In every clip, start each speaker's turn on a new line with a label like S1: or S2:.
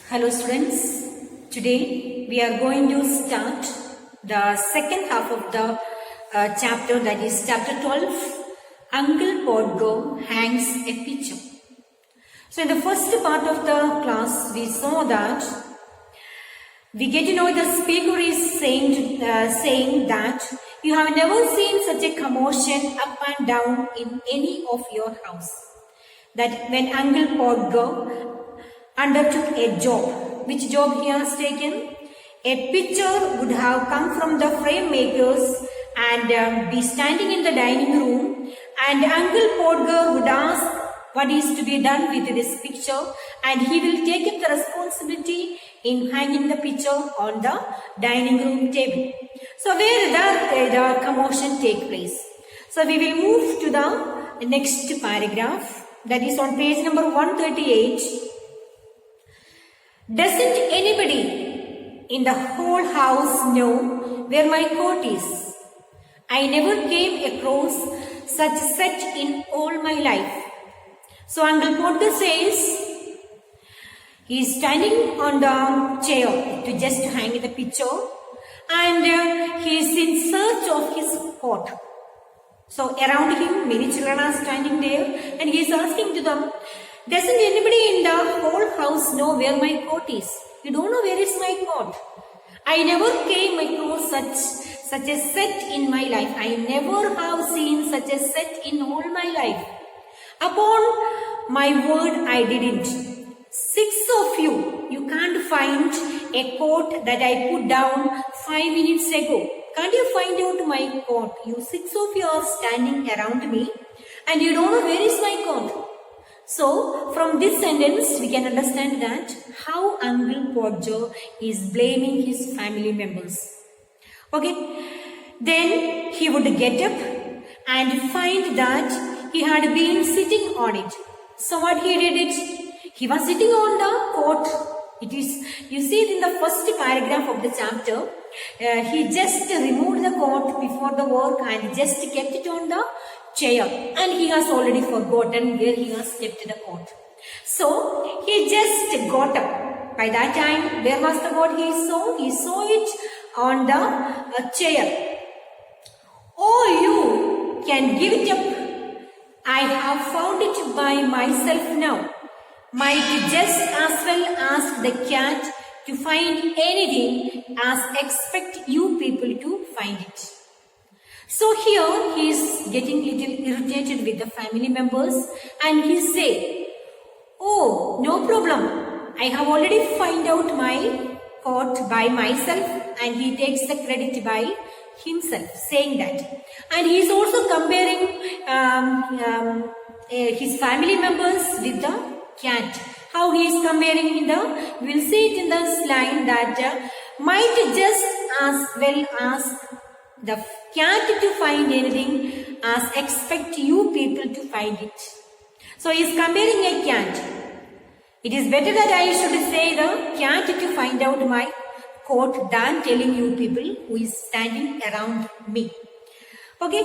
S1: Hello students, today we are going to start the second half of the chapter, that is chapter 12, Uncle Podger hangs a picture. So in the first part of the class we saw that we get to know the speaker is saying that you have never seen such a commotion up and down in any of your house. That when Uncle Podger undertook a job. Which job he has taken? A picture would have come from the frame makers and be standing in the dining room, and Uncle Podger would ask what is to be done with this picture, and he will take up the responsibility in hanging the picture on the dining room table. So where the commotion take place? So we will move to the next paragraph, that is on page number 138. Doesn't anybody in the whole house know where my coat is? I never came across such set in all my life. So Uncle Podger says he is standing on the chair to just hang the picture, and he is in search of his coat. So around him many children are standing there, and he is asking to them, doesn't anybody in the whole house know where my coat is? You don't know where is my coat? I never came across such a set in my life. I never have seen such a set in all my life. Upon my word, I didn't. 6 of you can't find a coat that I put down 5 minutes ago. Can't you find out my coat? You 6 of you are standing around me and you don't know where is my coat. So, from this sentence, we can understand that how Uncle Podger is blaming his family members. Okay, then he would get up and find that he had been sitting on it. So, what he did he was sitting on the coat. It is, you see it in the first paragraph of the chapter, he just removed the coat before the work and just kept it on the chair, and he has already forgotten where he has kept the coat. So he just got up. By that time, where was the coat he saw? He saw it on the chair. Oh, you can give it up. I have found it by myself now. Might just as well ask the cat to find anything as expect you people to find it. So here he is getting little irritated with the family members, and he say, oh, no problem. I have already found out my coat by myself, and he takes the credit by himself, saying that. And he is also comparing his family members with the cat. How he is comparing in the, we will see it in the line that might just as well ask the cat to find anything as expect you people to find it. So he is comparing a cat. It is better that I should say the cat to find out my coat than telling you people who is standing around me. Okay,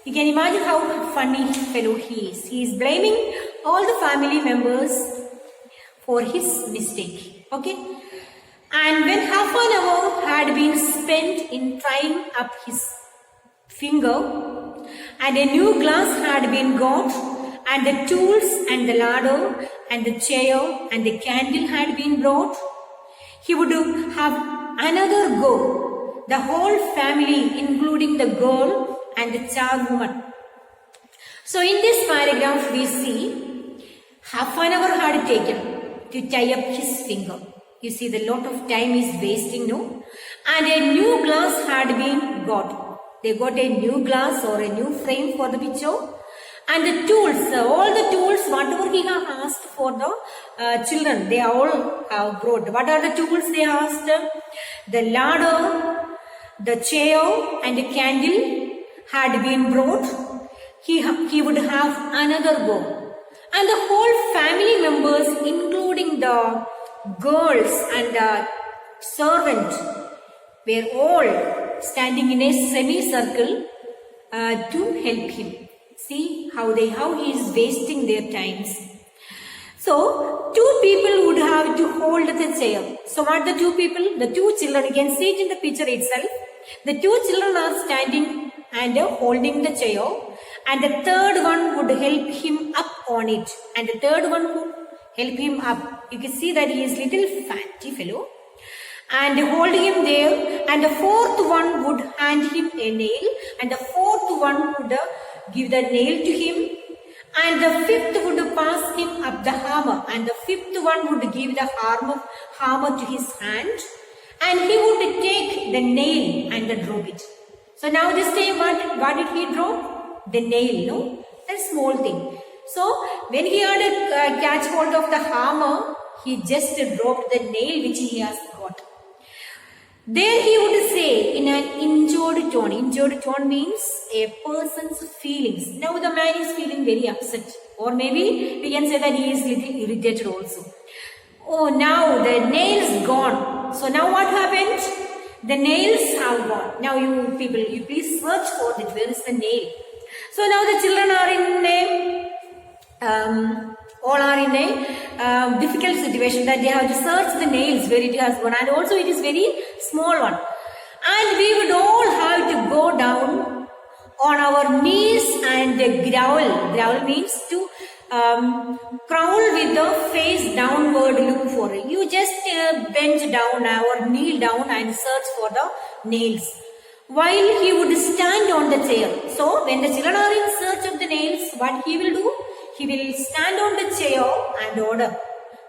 S1: you can imagine how funny fellow he is. He is blaming all the family members for his mistake. Okay, and when half an hour had been spent in trying up his finger, and a new glass had been got, and the tools and the ladder and the chair and the candle had been brought, he would have another go. The whole family, including the girl and the charwoman. So in this paragraph we see half an hour had taken to tie up his finger. You see the lot of time is wasting, no? And a new glass had been got. They got a new glass or a new frame for the picture. And the tools, all the tools, whatever he have asked for the children, they all have brought. What are the tools they asked? The ladder, the chair and the candle had been brought. He would have another go. And the whole family members, including the girls and the servant, were all standing in a semicircle to help him. See how he is wasting their times. So, two people would have to hold the chair. So, what the two people? The two children, you can see it in the picture itself. The two children are standing and holding the chair, and the third one would help him up on it. And the third one would help him up. You can see that he is little fatty fellow. And hold him there. And the fourth one would hand him a nail. And the fourth one would give the nail to him. And the fifth would pass him up the hammer. And the fifth one would give the hammer to his hand. And he would take the nail and drop it. So now this time what did he drop? The nail, no? A small thing. So when he had a catch hold of the hammer, he just dropped the nail which he has got. There he would say in an injured tone. Injured tone means a person's feelings. Now the man is feeling very upset. Or maybe we can say that he is little irritated also. Oh, now the nail's gone. So now what happened? The nails have gone. Now you people, you please search for it. Where is the nail? So now the children are in all are in a difficult situation that they have to search the nails where it has gone, and also it is very small one. And we would all have to go down on our knees and growl. Growl means to crawl with the face downward, look for it. You just bend down or kneel down and search for the nails, while he would stand on the chair. So when the children are in search of the nails, what he will do? He will stand on the chair and order.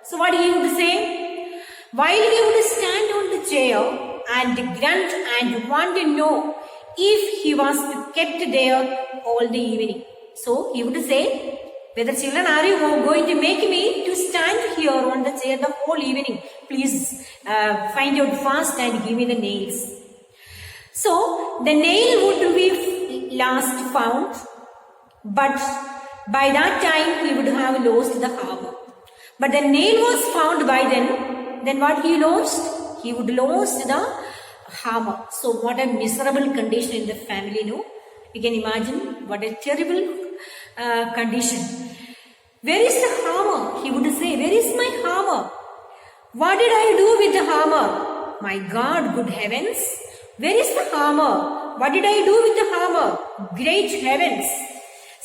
S1: So what he would say? While he would stand on the chair and grunt and want to know if he was kept there all the evening. So he would say, whether children, are you going to make me to stand here on the chair the whole evening? Please find out fast and give me the nails. So the nail would be last found, but by that time he would have lost the hammer. But the nail was found by then what he lost? He would lost the hammer. So what a miserable condition in the family, no? You can imagine what a terrible condition. Where is the hammer? He would say, where is my hammer? What did I do with the hammer? My God, good heavens. Where is the hammer? What did I do with the hammer? Great heavens.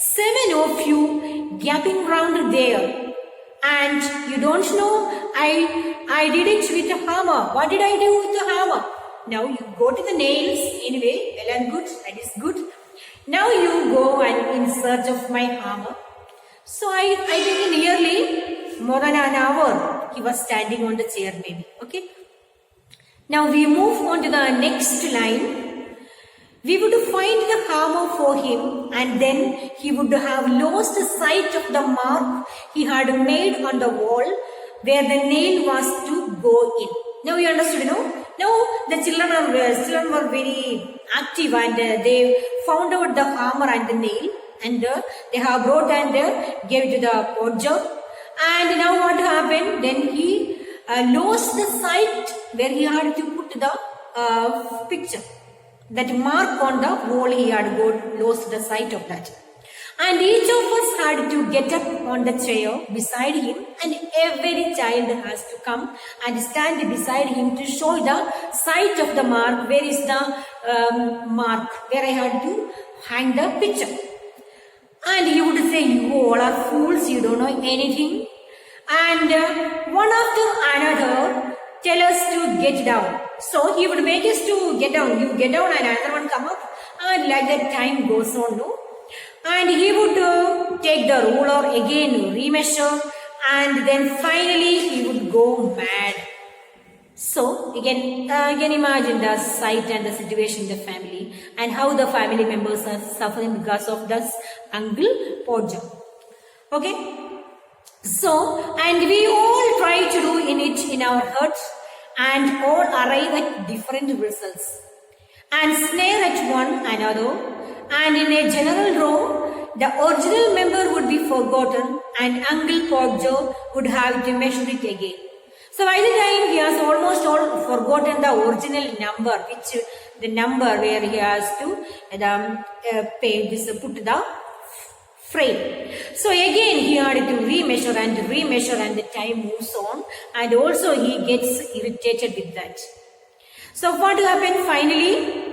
S1: 7 of you gapping round there. And you don't know, I did it with a hammer. What did I do with the hammer? Now you go to the nails. Anyway, well and good. That is good. Now you go and in search of my hammer. So I think nearly more than an hour he was standing on the chair maybe. Okay. Now we move on to the next line. We would find the hammer for him, and then he would have lost sight of the mark he had made on the wall where the nail was to go in. Now you understood, no? Now the children were very active, and they found out the hammer and the nail, and they have brought and gave it to the podger. And now what happened? Then he lost the sight where he had to put the picture. That mark on the wall, he had lost the sight of that. And each of us had to get up on the chair beside him, and every child has to come and stand beside him to show the sight of the mark. Where is the mark where I had to hang the picture? And he would say, you all are fools, you don't know anything. And one after another tell us to get down. So he would make us to get down. You get down and another one come up. And like that time goes on, no? And he would take the ruler again, remeasure. And then finally he would go mad. So you can imagine the sight and the situation in the family. And how the family members are suffering because of this Uncle Podger. Okay? So, and we all try to do in it in our hearts, and all arrive at different results, and snare at one another, and in a general row, the original member would be forgotten, and Uncle Podger would have to measure it again. So by the time he has almost all forgotten the original number, which the number where he has to put the frame. So again he had to remeasure and the time moves on, and also he gets irritated with that. So what happened finally?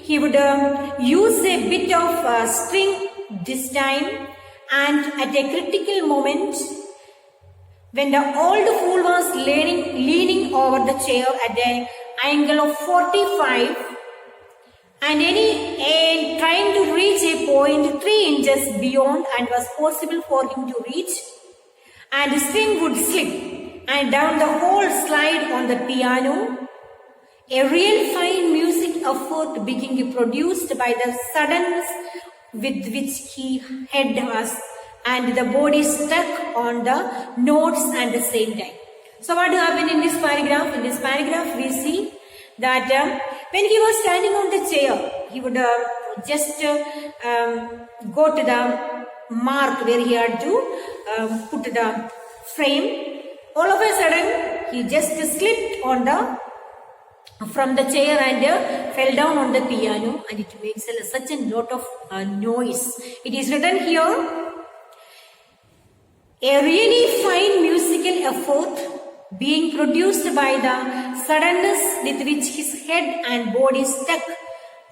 S1: He would use a bit of string this time, and at a critical moment, when the old fool was leaning over the chair at an angle of 45 and trying to reach a point 3 inches beyond and was possible for him to reach, and the string would slip and down the whole slide on the piano, a real fine music effort being produced by the suddenness with which he head was and the body stuck on the notes at the same time. So what happened in this paragraph? In this paragraph we see that when he was standing on the chair, he would just go to the mark where he had to put the frame. All of a sudden he just slipped from the chair and fell down on the piano, and it makes such a lot of noise. It is written here, a really fine musical effort being produced by the suddenness with which his head and body stuck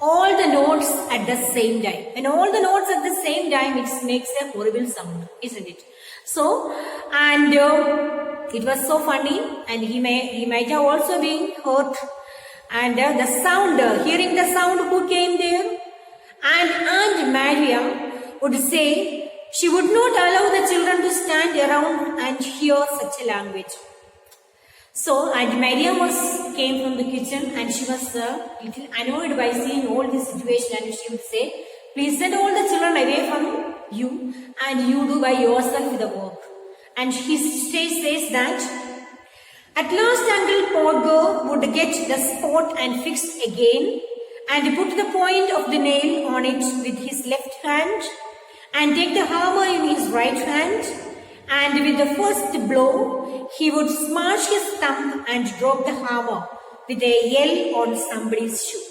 S1: all the notes at the same time. When all the notes at the same time, it makes a horrible sound, isn't it? So, and it was so funny, and he might have also been hurt. And the sound, hearing the sound who came there, and Aunt Maria would say she would not allow the children to stand around and hear such a language. So Aunt Maria came from the kitchen, and she was a little annoyed by seeing all this situation, and she would say, please send all the children away from you, and you do by yourself the work. And she says that at last Uncle Podger would get the spot and fix again, and put the point of the nail on it with his left hand, and take the hammer in his right hand, and with the first blow he would smash his thumb and drop the hammer with a yell on somebody's shoe.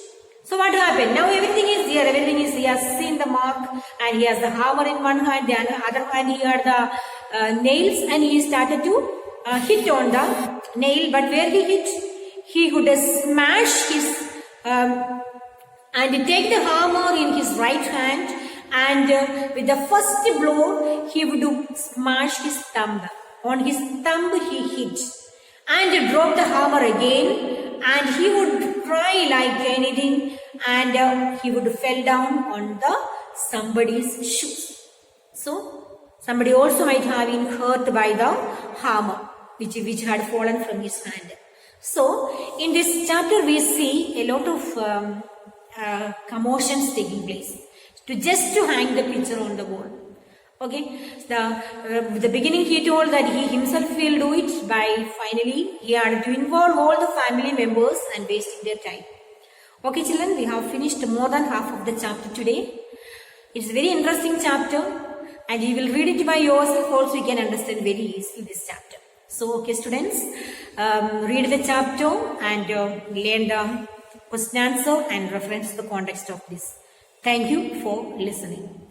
S1: So what happened? Now everything is there, he has seen the mark, and he has the hammer in one hand, the other hand he had the nails, and he started to hit on the nail, but where he hit, he would smash his and take the hammer in his right hand, and with the first blow he would smash his thumb. On his thumb he hit and drop the hammer again, and he would cry like anything, and he would fell down on somebody's shoes. So somebody also might have been hurt by the hammer which had fallen from his hand. So in this chapter we see a lot of commotions taking place just to hang the picture on the wall. Okay, the beginning he told that he himself will do it, by finally he had to involve all the family members and wasting their time. Okay children, we have finished more than half of the chapter today. It's a very interesting chapter, and you will read it by yourself also, you can understand very easily this chapter. So okay students, read the chapter and learn the question answer and reference the context of this. Thank you for listening.